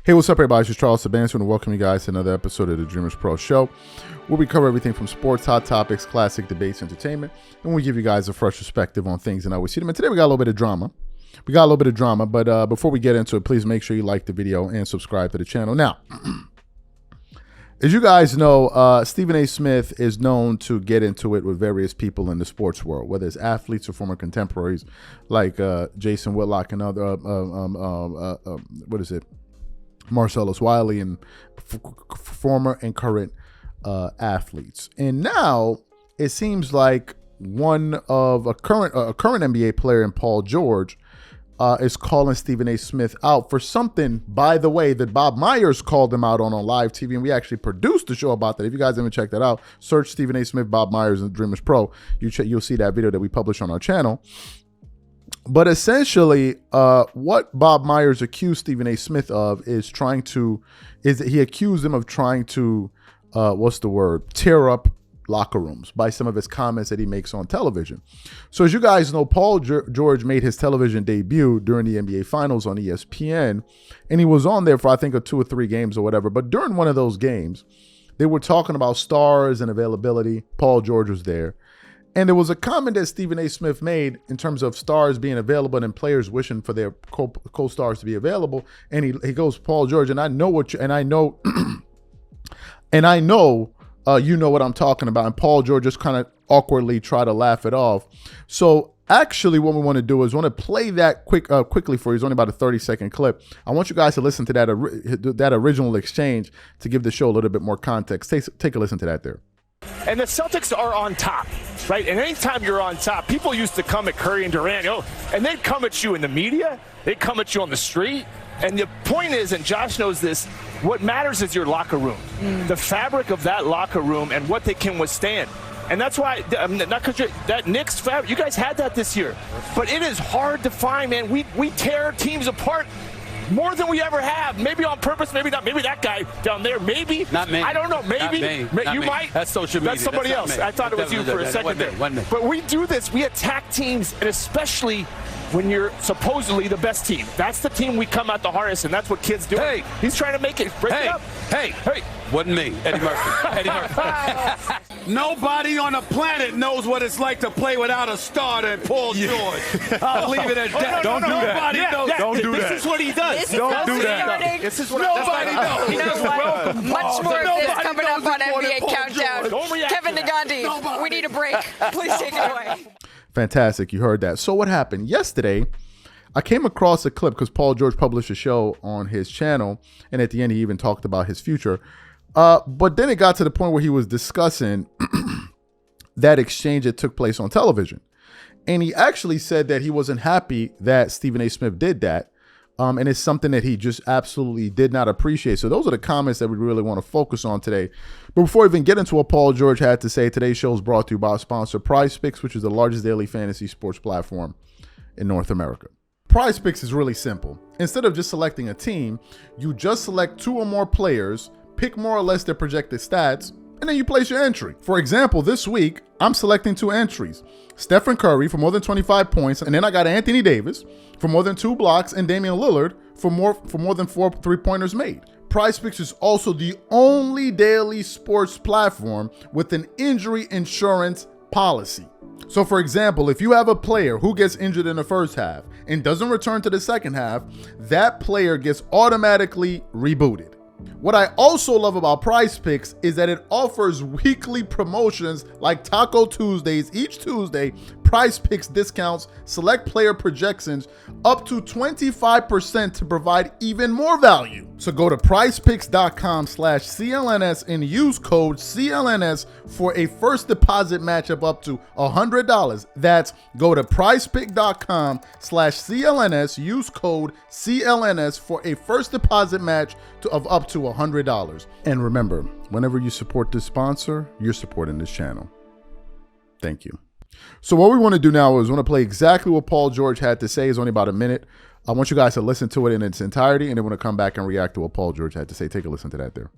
Hey, what's up, everybody? It's just Charles Sabanson, and welcome you guys to another episode of the Dreamers Pro Show, where we cover everything from sports, hot topics, classic debates, entertainment, and we give you guys a fresh perspective on things and how we see them. And today we got a little bit of drama. But before we get into it, please make sure you like the video and subscribe to the channel. Now, as you guys know, Stephen A. Smith is known to get into it with various people in the sports world, whether it's athletes or former contemporaries like Jason Whitlock and other, Marcellus Wiley and former and current athletes. And now it seems like a current NBA player in Paul George is calling Stephen A. Smith out for something, by the way, that Bob Myers called him out on live TV, and we actually produced a show about that. If you guys haven't checked that out, search Stephen A. Smith, Bob Myers, and Dreamers Pro. You'll see that video that we published on our channel. But essentially, what Bob Myers accused Stephen A. Smith of is he accused him of trying to, tear up locker rooms by some of his comments that he makes on television. So as you guys know, Paul George made his television debut during the NBA Finals on ESPN, and he was on there for, I think, 2 or 3 games or whatever. But during one of those games, they were talking about stars and availability. Paul George was there. And there was a comment that Stephen A. Smith made in terms of stars being available and players wishing for their co-stars to be available. And he goes, Paul George, and I know you know what I'm talking about. And Paul George just kind of awkwardly tried to laugh it off. So actually what we want to do is play that quickly for you. It's only about a 30-second clip. I want you guys to listen to that original exchange to give the show a little bit more context. Take a listen to that there. And the Celtics are on top, right? And anytime you're on top, people used to come at Curry and Durant, and they'd come at you in the media. They'd come at you on the street. And the point is, and Josh knows this, what matters is your locker room, the fabric of that locker room and what they can withstand. And that's why, not because that Knicks fabric, you guys had that this year. But it is hard to find, man. We tear teams apart more than we ever have. Maybe on purpose, maybe not. Maybe that guy down there, maybe. Not me. I don't know. Maybe. Not you me. might. That's social media. That's somebody else. I thought it was you for a second there. But we do this. We attack teams, and especially when you're supposedly the best team. That's the team we come out the hardest, and that's what kids do. Hey. He's trying to make it. Break it up. Hey. Wasn't me. Eddie Murphy. Nobody on the planet knows what it's like to play without a starter and Paul George. I'll leave it at that. Don't do that. Nobody knows. Don't do that. This is what he does. Don't do that. This is what nobody knows. You know what? Much more of this coming up on NBA Countdown. Don't react Kevin to that. Nagandi, we need a break. Please take it away. Fantastic. You heard that. So what happened yesterday? I came across a clip because Paul George published a show on his channel, and at the end he even talked about his future. But then it got to the point where he was discussing that exchange that took place on television. And he actually said that he wasn't happy that Stephen A. Smith did that. And it's something that he just absolutely did not appreciate. So those are the comments that we really want to focus on today. But before we even get into what Paul George had to say, today's show is brought to you by our sponsor, PrizePicks, which is the largest daily fantasy sports platform in North America. PrizePicks is really simple. Instead of just selecting a team, you just select 2 or more players, pick more or less their projected stats, and then you place your entry. For example, this week, I'm selecting 2 entries. Stephen Curry for more than 25 points, and then I got Anthony Davis for more than 2 blocks, and Damian Lillard for more than 4 3-pointers made. PrizePicks is also the only daily sports platform with an injury insurance policy. So for example, if you have a player who gets injured in the first half and doesn't return to the second half, that player gets automatically rebooted. What I also love about PrizePicks is that it offers weekly promotions like Taco Tuesdays. Each Tuesday, PrizePicks discounts select player projections up to 25% to provide even more value. So go to prizepicks.com/CLNS and use code CLNS for a first deposit match of up to $100. That's go to prizepicks.com/CLNS, use code CLNS for a first deposit match of up to $100. And remember, whenever you support this sponsor, you're supporting this channel. Thank you. So what we want to do now is we want to play exactly what Paul George had to say. It's only about a minute. I want you guys to listen to it in its entirety, and then we're going to come back and react to what Paul George had to say. Take a listen to that there.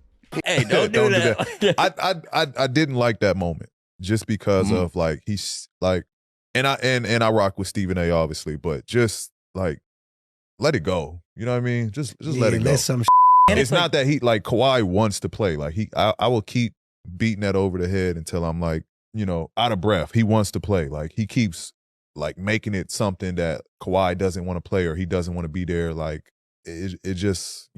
Hey, don't do that. I didn't like that moment just because of like he's like, and I rock with Stephen A. obviously, but just like let it go. You know what I mean? Just let it go. Let some it's not that he like Kawhi wants to play. Like I will keep beating that over the head until I'm like, out of breath. He wants to play. Like he keeps like making it something that Kawhi doesn't want to play or he doesn't want to be there. Like it just,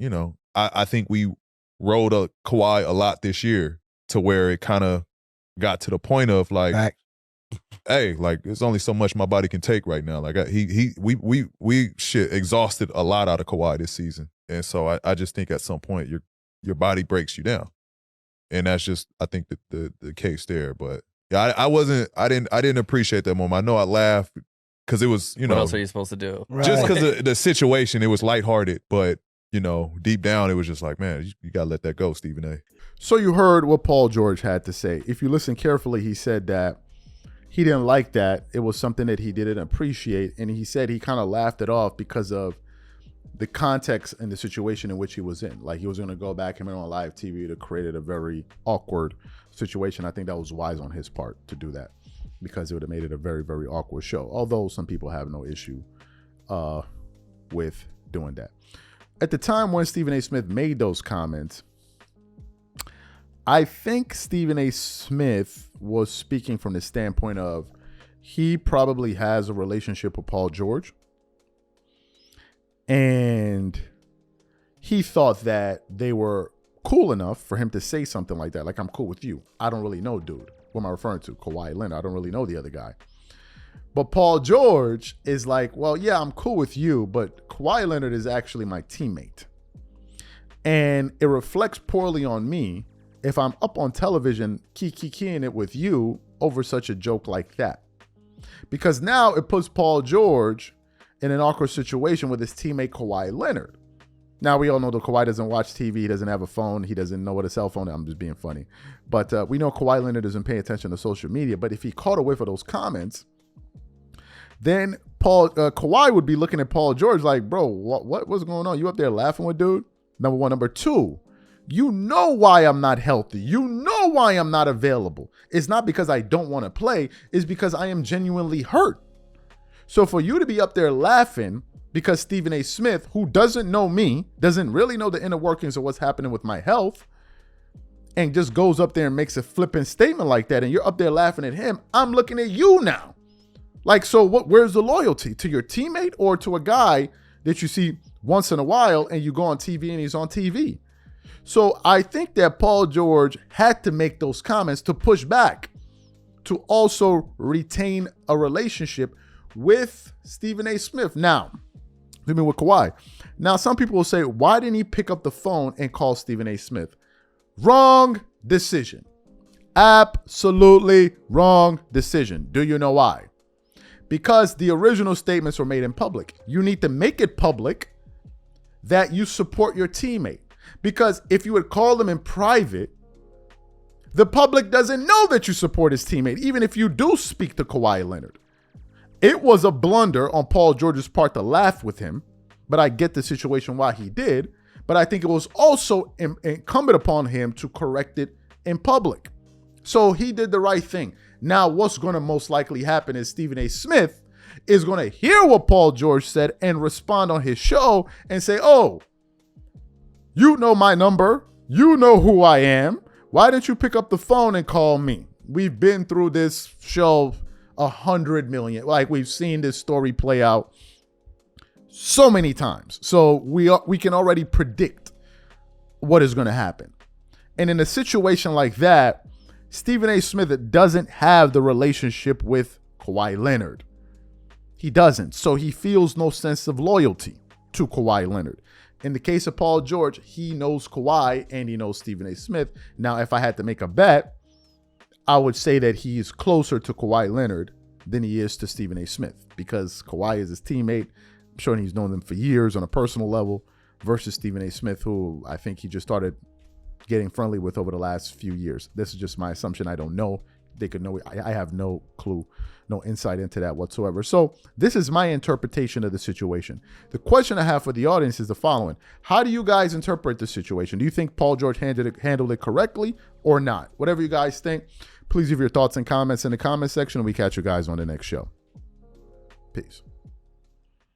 I think we rode a Kawhi a lot this year to where it kind of got to the point of like, hey, like there's only so much my body can take right now. Like we exhausted a lot out of Kawhi this season, and so I just think at some point your body breaks you down, and that's just I think the case there. But yeah, I didn't appreciate that moment. I know I laughed because it was what else are you supposed to do? Just because of the situation, it was lighthearted, but deep down it was just like, man, you gotta let that go, Stephen A. So you heard what Paul George had to say. If you listen carefully, he said that he didn't like that. It was something that he didn't appreciate. And he said he kind of laughed it off because of the context and the situation in which he was in. Like he was going to go back and on live TV to create a very awkward situation. I think that was wise on his part to do that because it would have made it a very, very awkward show. Although some people have no issue with doing that. At the time when Stephen A. Smith made those comments, I think Stephen A. Smith was speaking from the standpoint of he probably has a relationship with Paul George. And he thought that they were cool enough for him to say something like that. Like, I'm cool with you. I don't really know, dude. What am I referring to? Kawhi Leonard. I don't really know the other guy. But Paul George is like, well, yeah, I'm cool with you, but Kawhi Leonard is actually my teammate. And it reflects poorly on me if I'm up on television keying it with you over such a joke like that. Because now it puts Paul George in an awkward situation with his teammate Kawhi Leonard. Now we all know that Kawhi doesn't watch TV, he doesn't have a phone, he doesn't know what a cell phone is. I'm just being funny. But we know Kawhi Leonard doesn't pay attention to social media. But if he caught a whiff of those comments, then Kawhi would be looking at Paul George like, bro, what's going on? You up there laughing with dude? Number one. Number two, you know why I'm not healthy. You know why I'm not available. It's not because I don't want to play. It's because I am genuinely hurt. So for you to be up there laughing because Stephen A. Smith, who doesn't know me, doesn't really know the inner workings of what's happening with my health, and just goes up there and makes a flippant statement like that, and you're up there laughing at him, I'm looking at you now. Like, so where's the loyalty? To your teammate or to a guy that you see once in a while and you go on TV and he's on TV? So I think that Paul George had to make those comments to push back, to also retain a relationship with Stephen A. Smith. Now, with Kawhi. Now, some people will say, why didn't he pick up the phone and call Stephen A. Smith? Wrong decision. Absolutely wrong decision. Do you know why? Because the original statements were made in public. You need to make it public that you support your teammate. Because if you would call them in private, the public doesn't know that you support his teammate, even if you do speak to Kawhi Leonard. It was a blunder on Paul George's part to laugh with him, but I get the situation why he did. But I think it was also incumbent upon him to correct it in public. So he did the right thing. Now, what's going to most likely happen is Stephen A. Smith is going to hear what Paul George said and respond on his show and say, oh, you know my number. You know who I am. Why didn't you pick up the phone and call me? We've been through this show 100 million. Like, we've seen this story play out so many times. So we can already predict what is going to happen. And in a situation like that, Stephen A. Smith doesn't have the relationship with Kawhi Leonard. He doesn't. So he feels no sense of loyalty to Kawhi Leonard. In the case of Paul George, he knows Kawhi and he knows Stephen A. Smith. Now, if I had to make a bet, I would say that he is closer to Kawhi Leonard than he is to Stephen A. Smith, because Kawhi is his teammate. I'm sure he's known them for years on a personal level, versus Stephen A. Smith, who I think he just started getting friendly with over the last few years. This is just my assumption. I don't know. They could know. I have no clue, no insight into that whatsoever. So this is my interpretation of the situation. The question I have for the audience is the following. How do you guys interpret the situation? Do you think Paul George handled it correctly or not? Whatever you guys think, please leave your thoughts and comments in the comment section, and we catch you guys on the next show. Peace.